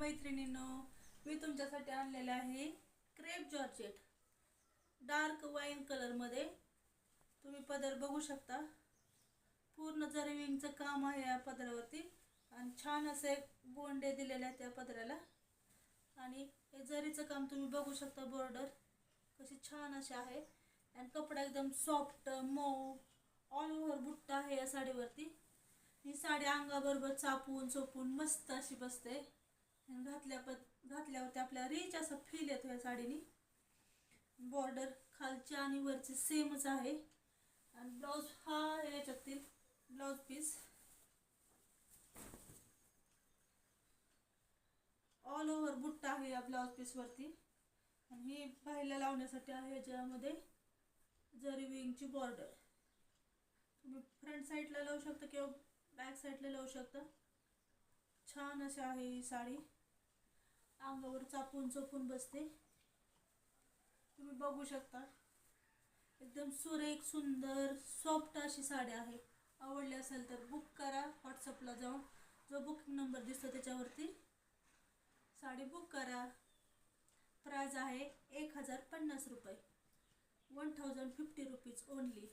मैत्रिणींनो, मी तुमच्यासाठी आणलेले आहे crepe georgette dark wine colour मध्ये। तुम्ही पदर बघू शकता, पूर्ण जरीविंगचं काम आहे या पदरावरती आणि छान असे गोंडे दिलेले आहेत त्या पदराला। आणि हे जरीचं काम तुम्ही बघू शकता, बॉर्डर कशी छान अशी आहे आणि कपडा एकदम सॉफ्ट मऊ, ऑल ओव्हर बुट्टा आहे या साडीवरती। ही साडी अंगाबरोबर चापून चोपून मस्त अशी बसते। घातल्यावरती आपल्याला रिच असा फील येतो या साडीने। बॉर्डर खालची आणि वरची सेमच आहे आणि ब्लाउज हा याच्यातील ब्लाउज पीस ऑल ओव्हर बुट्टा आहे या ब्लाउज पीस वरती आणि ही बाहेरला लावण्यासाठी आहे याच्यामध्ये जरी विंगची बॉर्डर। तुम्ही फ्रंट साइडला लावू शकता किंवा बॅक साइडला लावू शकता। छान अशी आहे ही साडी, अंगावर चापून चोपून बसते। तुम्ही बघू शकता, एकदम सुरेख सुंदर सॉफ्ट अशी साडी आहे। आवडली असेल तर बुक करा, व्हॉट्सअपला जाऊन जो बुकिंग नंबर दिसतो त्याच्यावरती साडी बुक करा। प्राइस आहे 1050 रुपये, 1050 रुपीज ओनली।